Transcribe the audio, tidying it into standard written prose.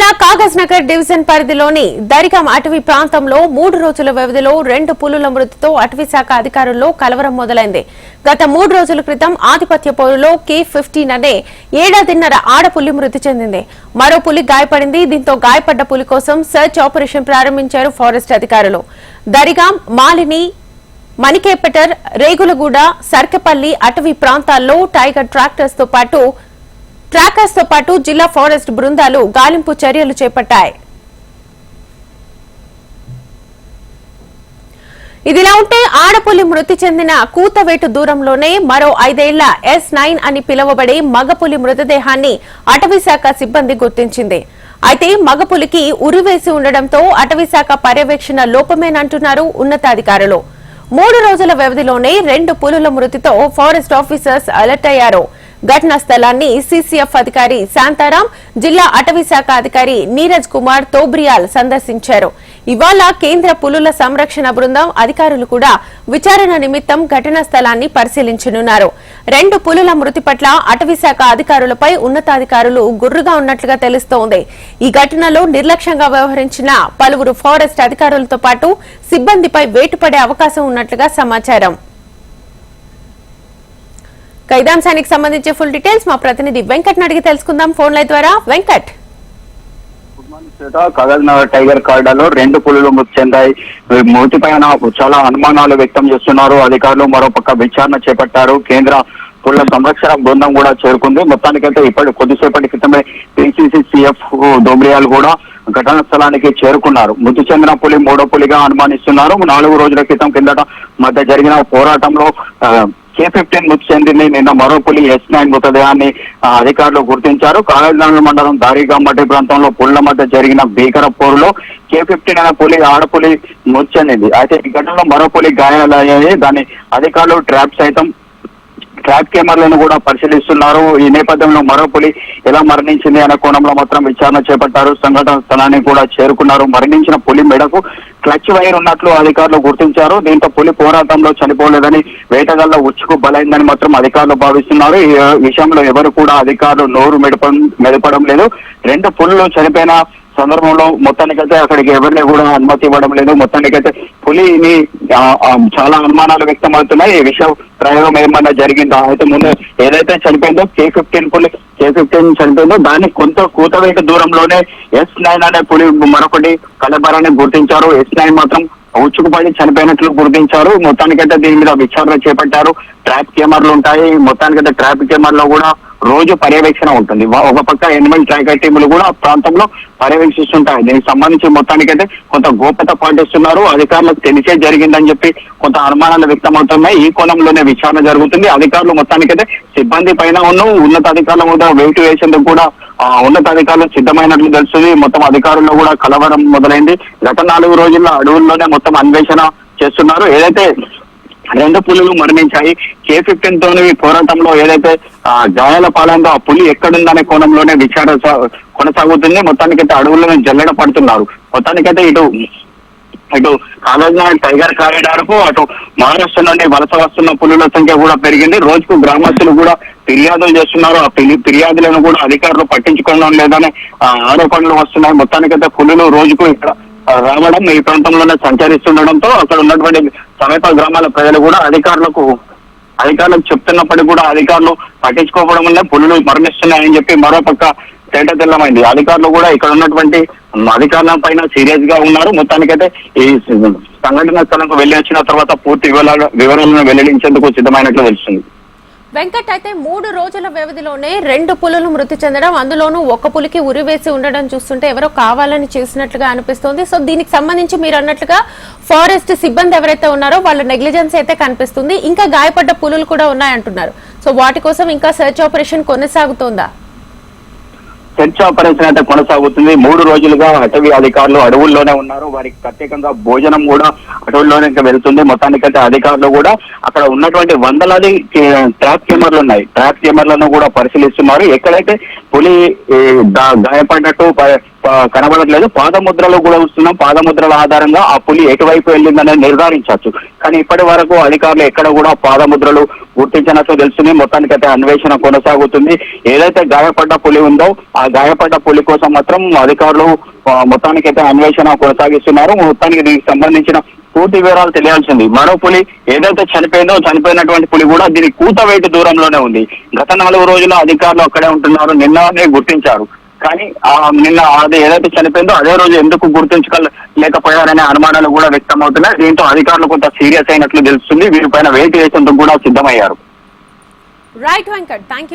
జిల్లా కాగజ్ నగర్ డివిజన్ పరిధిలోని దరిగాం అటవీ ప్రాంతంలో 3 రోజుల వ్యవధిలో 2 పులుల మృతితో అటవీ శాఖ అధికారుల్లో కలవరం మొదలైంది. గత 3 రోజుల క్రితం ఆధిపత్య పోరులో K15 అనే 7.5 ఆడపులి మృతి చెందింది. మరో పులి గాయపడింది. దీంతో గాయపడ్డ పులి కోసం సెర్చ్ ఆపరేషన్ ప్రారంభించారు ఫారెస్ట్ అధికారులు. దరిగాం, మాలిని, మణికేపటర్, రేగులగూడ, సర్కపల్లి అటవీ ప్రాంతాల్లో టైగర్ ట్రాకర్స్ తో పాటు జిల్లా ఫారెస్ట్ బృందాలు గాలింపు చర్యలు చేపట్టాయి. ఇదిలా ఉంటే ఆడపులి మృతి చెందిన కూతవేటు దూరంలోనే మరో 5 ఏళ్ల S9 అని పిలువబడే మగపులి మృతదేహాన్ని అటవీశాఖ సిబ్బంది గుర్తించింది. అయితే మగపులికి ఉరివేసి ఉండడంతో అటవీశాఖ పర్యవేక్షణ లోపమేనంటున్నారు ఉన్నతాధికారులు. 3 రోజుల వ్యవధిలోనే 2 పులుల మృతితో ఫారెస్ట్ ఆఫీసర్స్ అలర్ట్ అయ్యారు. ఘటనా స్థలాన్ని CCF అధికారి శాంతారాం, జిల్లా అటవీ శాఖ అధికారి నీరజ్ కుమార్ తోబ్రియాల్ సందర్శించారు. ఇవాళ కేంద్ర పులుల సంరక్షణ బృందం అధికారులు కూడా విచారణ నిమిత్తం ఘటనా స్థలాన్ని పరిశీలించనున్నారు. 2 పులుల మృతి పట్ల అటవీ శాఖ అధికారులపై ఉన్నతాధికారులు గుర్రుగా ఉన్నట్లుగా తెలుస్తోంది. ఈ ఘటనలో నిర్లక్ష్యంగా వ్యవహరించిన పలువురు ఫారెస్ట్ అధికారులతో పాటు సిబ్బందిపై వేటు పడే అవకాశం ఉన్నట్లుగా సమాచారం. ఖైదాంశానికి సంబంధించి ఫుల్ డీటెయిల్స్ మా ప్రతినిధి వెంకట్ అడిగి తెలుసుకుందాం ఫోన్ లైన్ ద్వారా. వెంకట్, కాగజ్ నగర్ టైగర్ కార్డాలో 2 పులులు మృతి చెందాయి. మృతి పైన చాలా అనుమానాలు వ్యక్తం చేస్తున్నారు అధికారులు. మరోపక్క విచారణ చేపట్టారు. కేంద్ర పుల్ల సంరక్షణ బృందం కూడా చేరుకుంది. మొత్తానికైతే కొద్దిసేపటి క్రితమే PCCF దోబ్రియాలు కూడా ఘటనా స్థలానికి చేరుకున్నారు. మృతి చెందిన పులి 3వ పులిగా అనుమానిస్తున్నారు. 4 రోజుల క్రితం కిందట మధ్య జరిగిన పోరాటంలో K15 మృతి చెందింది. నిన్న మరో పులి S9 మృతదేహాన్ని అధికారులు గుర్తించారు. కాగజ్ నగర్ మండలం దారిగాం అటవీ ప్రాంతంలో పుల్ల మధ్య జరిగిన భీకర పోరులో K15 అనే పులి ఆడపులి మృతి చెందింది. అయితే ఈ ఘటనలో మరో పులి గాయాలయ్యాయి. దాన్ని అధికారులు ట్రాప్ కెమెరాలను కూడా పరిశీలిస్తున్నారు. ఈ నేపథ్యంలో మరో పులి ఎలా మరణించింది అనే కోణంలో మాత్రం విచారణ చేపట్టారు. సంఘటన స్థలానికి కూడా చేరుకున్నారు. మరణించిన పులి మెడకు క్లచ్ వైర్ ఉన్నట్లు అధికారులు గుర్తించారు. దీంతో పులి పోరాటంలో చనిపోలేదని, వేటగాళ్ల ఉచ్చుకు బలైందని మాత్రం అధికారులు భావిస్తున్నారు. ఈ విషయంలో ఎవరు కూడా అధికారులు నోరు మెదపడం లేదు. 2 పులులు చనిపోయిన సందర్భంలో మొత్తానికైతే అక్కడికి ఎవరిని కూడా అనుమతి ఇవ్వడం లేదు. మొత్తానికైతే పులిని చాలా అనుమానాలు వ్యక్తమవుతున్నాయి. ఈ విషయం ప్రయోగం ఏమన్నా జరిగిందా? అయితే ముందు ఏదైతే చనిపోయిందో K15 చనిపోయిందో దాన్ని కొంత కూతవేట దూరంలోనే S9 అనే పులి మరొకటి కలబరాన్ని గుర్తించారు. S9 మాత్రం ఉచ్చుకుపడి చనిపోయినట్లు గుర్తించారు. మొత్తానికైతే దీని మీద విచారణ చేపట్టారు. ట్రాప్ కెమెరాలు ఉంటాయి. మొత్తానికైతే ట్రాప్ కెమెరాలో కూడా రోజు పర్యవేక్షణ ఉంటుంది. ఒక పక్క ఎనిమల్ ట్రాకర్ టీములు కూడా ప్రాంతంలో పర్యవేక్షిస్తుంటాయి. దీనికి సంబంధించి మొత్తానికైతే కొంత గోప్యత పాటిస్తున్నారు. అధికారులకు తెలిసే జరిగిందని చెప్పి కొంత అనుమానాలు వ్యక్తమవుతున్నాయి. ఈ కోణంలోనే విచారణ జరుగుతుంది. అధికారులు మొత్తానికైతే సిబ్బంది పైన ఉన్నతాధికారుల మీద వేటు వేసేందుకు కూడా ఉన్నతాధికారులు సిద్ధమైనట్లు తెలుస్తుంది. మొత్తం అధికారుల్లో కూడా కలవరం మొదలైంది. గత 4 రోజుల్లో అడవుల్లోనే మొత్తం అన్వేషణ చేస్తున్నారు. ఏదైతే 2 పులులు మరణించాయి. K15 తోని పోరాటంలో ఏదైతే గాయాల పాలైందో ఆ పులి ఎక్కడుందనే కోణంలోనే విచారణ కొనసాగుతుంది. మొత్తానికైతే అడవులను జల్లెడ పడుతున్నారు. మొత్తానికైతే ఇటు కాగజ్ నగర్ టైగర్ కారిడార్ కు అటు మహారాష్ట్ర నుండి వలస వస్తున్న పులుల సంఖ్య కూడా పెరిగింది. రోజుకు గ్రామస్తులు కూడా ఫిర్యాదులు చేస్తున్నారు. ఆ ఫిర్యాదులను కూడా అధికారులు పట్టించుకోవడం లేదనే ఆరోపణలు వస్తున్నాయి. మొత్తానికైతే పులులు రోజుకు ఇక్కడ రావడం, ఈ ప్రాంతంలోనే సంచరిస్తుండడంతో అక్కడ ఉన్నటువంటి సమీప గ్రామాల ప్రజలు కూడా అధికారులకు చెప్తున్నప్పటికీ కూడా అధికారులు పట్టించుకోవడం వల్ల పులులు మరణిస్తున్నాయని చెప్పి మరోపక్క తెల్లమైంది. అధికారులు కూడా ఇక్కడ ఉన్నటువంటి అధికారుల పైన సీరియస్ గా ఉన్నారు. మొత్తానికైతే ఈ సంఘటన స్థలంకు వెళ్లి వచ్చిన తర్వాత పూర్తి వివరాలను వెల్లడించేందుకు సిద్ధమైనట్లు తెలుస్తుంది. వెంకట్, అయితే 3 రోజుల వ్యవధిలోనే 2 పులులు మృతి చెందడం, అందులోనూ 1 పులికి ఉరివేసి ఉండడం చూస్తుంటే ఎవరో కావాలని చేసినట్లుగా అనిపిస్తోంది. సో దీనికి సంబంధించి మీరు అన్నట్లుగా ఫారెస్ట్ సిబ్బంది ఎవరైతే ఉన్నారో వాళ్ళ నెగ్లిజెన్స్ అయితే కనిపిస్తుంది. ఇంకా గాయపడ్డ పులులు కూడా ఉన్నాయంటున్నారు. సో వాటి కోసం ఇంకా సెర్చ్ ఆపరేషన్ కొనసాగుతోందా? సెర్చ్ ఆపరేషన్ అయితే కొనసాగుతుంది. 3 రోజులుగా అటవీ అధికారులు అడవుల్లోనే ఉన్నారు. వారికి ప్రత్యేకంగా భోజనం కూడా అడవుల్లోనే వెళ్తుంది. మొత్తానికైతే అధికారులు కూడా అక్కడ ఉన్నటువంటి వందలాది ట్రాప్ కెమెరాలు ఉన్నాయి. ట్రాప్ కెమెరాలను కూడా పరిశీలిస్తున్నారు. ఎక్కడైతే పులి గాయపడినట్టు కనబడట్లేదు, పాదముద్రలు కూడా వస్తున్నాం. పాదముద్రల ఆధారంగా ఆ పులి ఎటువైపు వెళ్ళిందనేది నిర్ధారించవచ్చు. కానీ ఇప్పటి వరకు అధికారులు ఎక్కడ కూడా పాదముద్రలు గుర్తించినట్లు తెలుస్తుంది. మొత్తానికైతే అన్వేషణ కొనసాగుతుంది. ఏదైతే గాయపడ్డ పులి ఉందో ఆ గాయపడ్డ పులి కోసం మాత్రం అధికారులు మొత్తానికైతే అన్వేషణ కొనసాగిస్తున్నారు. మొత్తానికి దీనికి సంబంధించిన పూర్తి వివరాలు తెలియాల్సింది. మరో పులి ఏదైతే చనిపోయినటువంటి పులి కూడా దీని కూతవేటు దూరంలోనే ఉంది. గత 4 రోజులు అధికారులు అక్కడే ఉంటున్నారు. నిన్ననే గుర్తించారు. కానీ నిన్న అది ఏదైతే చనిపోయిందో అదే రోజు ఎందుకు గుర్తించలేకపోయారనే అనుమానాలు కూడా వ్యక్తమవుతున్నాయి. దీంతో అధికారులు కొంత సీరియస్ అయినట్లు తెలుస్తుంది. వీరిపైన వేటు వేసేందుకు కూడా సిద్ధమయ్యారు. Right Venkat, thank you.